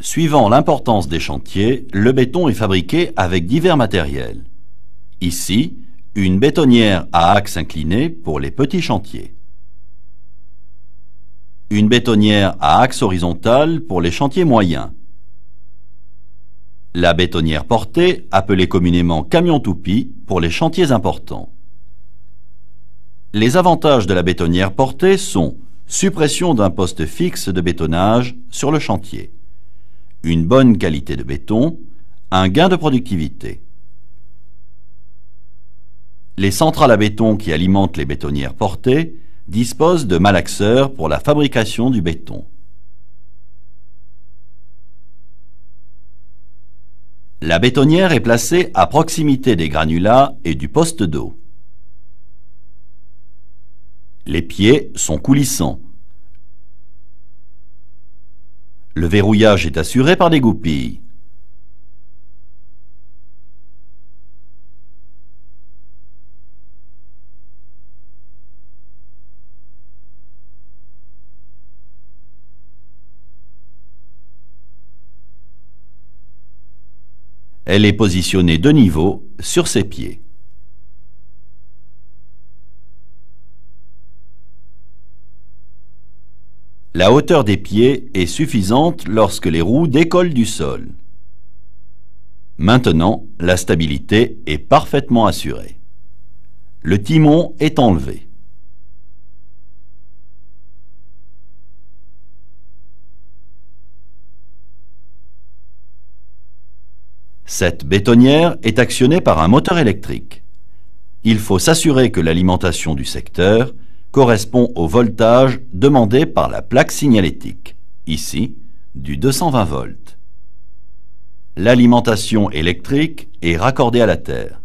Suivant l'importance des chantiers, le béton est fabriqué avec divers matériels. Ici, une bétonnière à axe incliné pour les petits chantiers. Une bétonnière à axe horizontal pour les chantiers moyens. La bétonnière portée, appelée communément camion toupie, pour les chantiers importants. Les avantages de la bétonnière portée sont suppression d'un poste fixe de bétonnage sur le chantier, une bonne qualité de béton, un gain de productivité. Les centrales à béton qui alimentent les bétonnières portées disposent de malaxeurs pour la fabrication du béton. La bétonnière est placée à proximité des granulats et du poste d'eau. Les pieds sont coulissants. Le verrouillage est assuré par des goupilles. Elle est positionnée de niveau sur ses pieds. La hauteur des pieds est suffisante lorsque les roues décollent du sol. Maintenant, la stabilité est parfaitement assurée. Le timon est enlevé. Cette bétonnière est actionnée par un moteur électrique. Il faut s'assurer que l'alimentation du secteur correspond au voltage demandé par la plaque signalétique, ici du 220 volts. L'alimentation électrique est raccordée à la terre.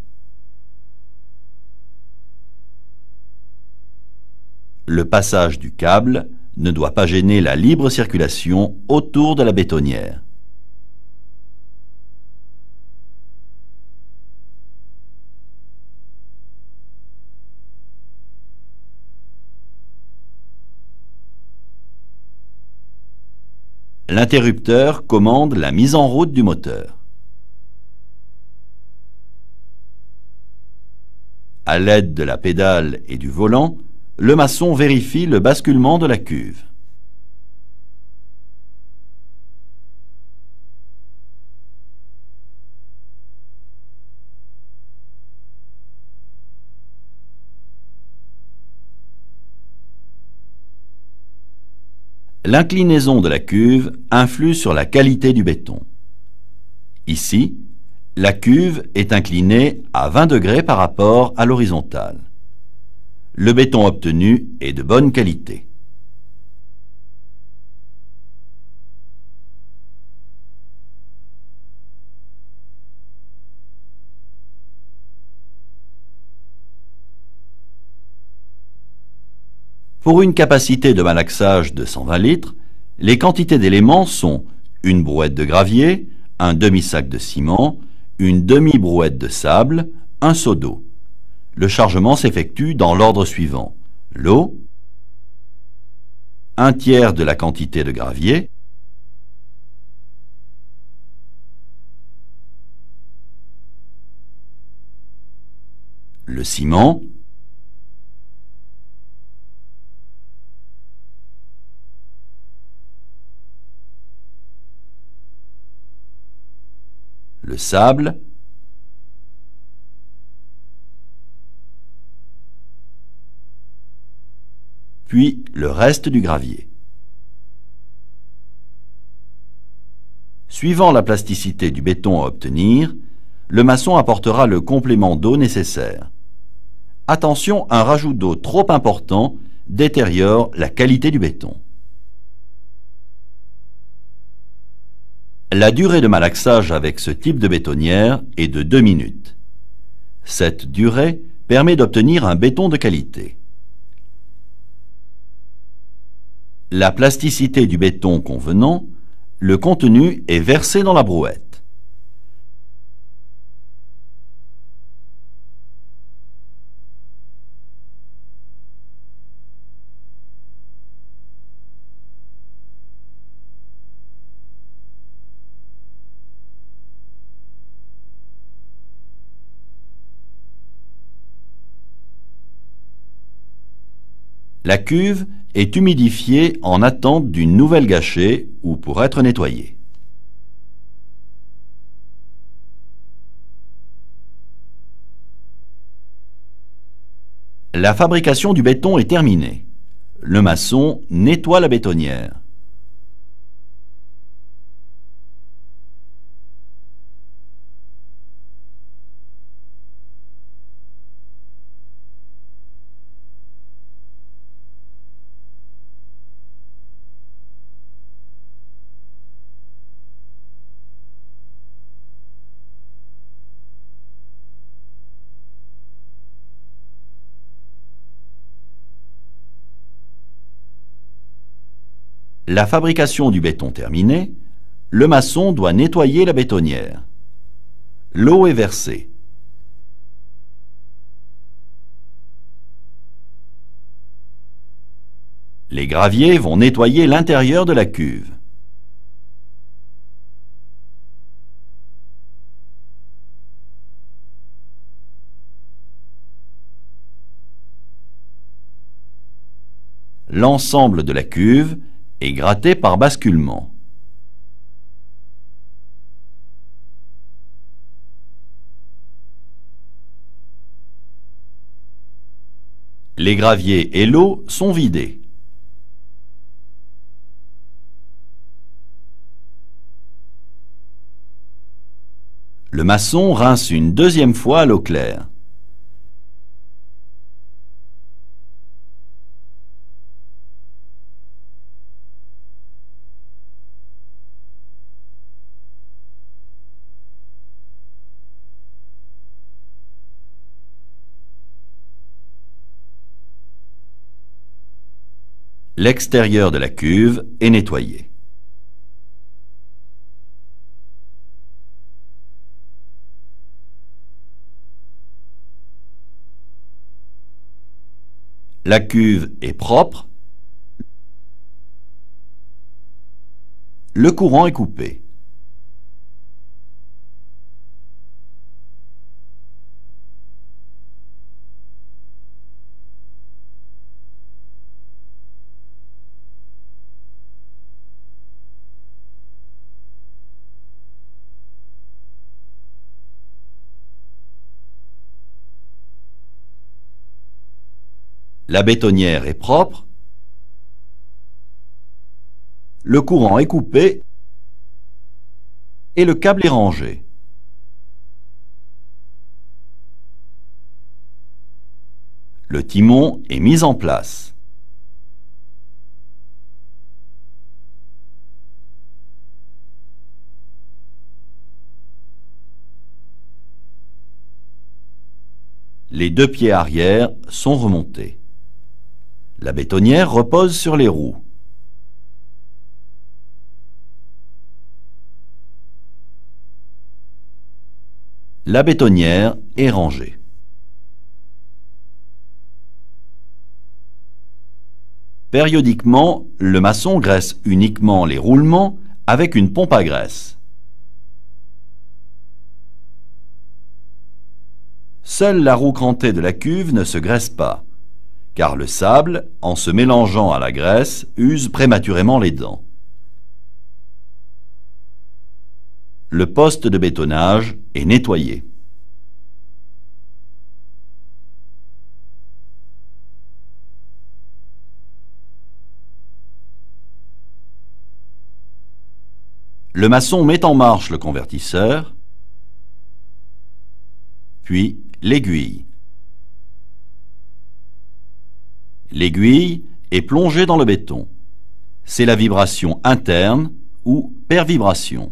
Le passage du câble ne doit pas gêner la libre circulation autour de la bétonnière. L'interrupteur commande la mise en route du moteur. À l'aide de la pédale et du volant, le maçon vérifie le basculement de la cuve. L'inclinaison de la cuve influe sur la qualité du béton. Ici, la cuve est inclinée à 20 degrés par rapport à l'horizontale. Le béton obtenu est de bonne qualité. Pour une capacité de malaxage de 120 litres, les quantités d'éléments sont une brouette de gravier, un demi-sac de ciment, une demi-brouette de sable, un seau d'eau. Le chargement s'effectue dans l'ordre suivant: l'eau, un tiers de la quantité de gravier, le ciment, le sable, puis le reste du gravier. Suivant la plasticité du béton à obtenir, le maçon apportera le complément d'eau nécessaire. Attention, un rajout d'eau trop important détériore la qualité du béton. La durée de malaxage avec ce type de bétonnière est de 2 minutes. Cette durée permet d'obtenir un béton de qualité. La plasticité du béton convenant, le contenu est versé dans la brouette. La cuve est humidifiée en attente d'une nouvelle gâchée ou pour être nettoyée. La fabrication du béton est terminée. Le maçon nettoie la bétonnière. La fabrication du béton terminée, le maçon doit nettoyer la bétonnière. L'eau est versée. Les graviers vont nettoyer l'intérieur de la cuve. L'ensemble de la cuve est gratté par basculement. Les graviers et l'eau sont vidés. Le maçon rince une deuxième fois à l'eau claire. L'extérieur de la cuve est nettoyé. La cuve est propre. Le courant est coupé. La bétonnière est propre. Le courant est coupé et le câble est rangé. Le timon est mis en place. Les deux pieds arrière sont remontés. La bétonnière repose sur les roues. La bétonnière est rangée. Périodiquement, le maçon graisse uniquement les roulements avec une pompe à graisse. Seule la roue crantée de la cuve ne se graisse pas, car le sable, en se mélangeant à la graisse, use prématurément les dents. Le poste de bétonnage est nettoyé. Le maçon met en marche le convertisseur, puis l'aiguille. L'aiguille est plongée dans le béton. C'est la vibration interne ou pervibration.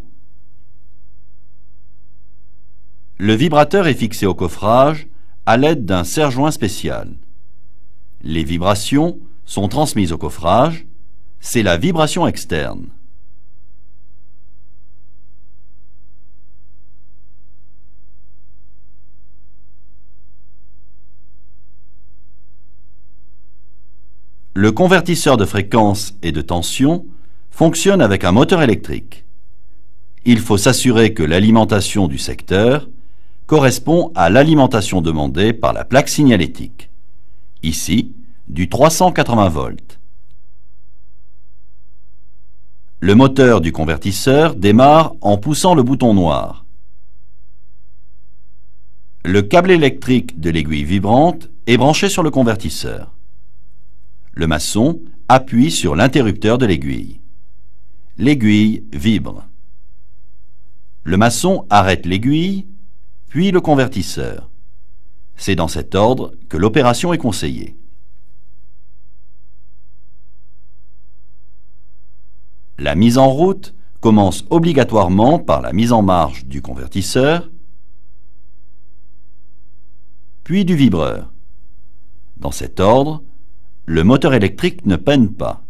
Le vibrateur est fixé au coffrage à l'aide d'un serre-joint spécial. Les vibrations sont transmises au coffrage. C'est la vibration externe. Le convertisseur de fréquence et de tension fonctionne avec un moteur électrique. Il faut s'assurer que l'alimentation du secteur correspond à l'alimentation demandée par la plaque signalétique. Ici, du 380 volts. Le moteur du convertisseur démarre en poussant le bouton noir. Le câble électrique de l'aiguille vibrante est branché sur le convertisseur. Le maçon appuie sur l'interrupteur de l'aiguille. L'aiguille vibre. Le maçon arrête l'aiguille, puis le convertisseur. C'est dans cet ordre que l'opération est conseillée. La mise en route commence obligatoirement par la mise en marche du convertisseur, puis du vibreur. Dans cet ordre, le moteur électrique ne peine pas.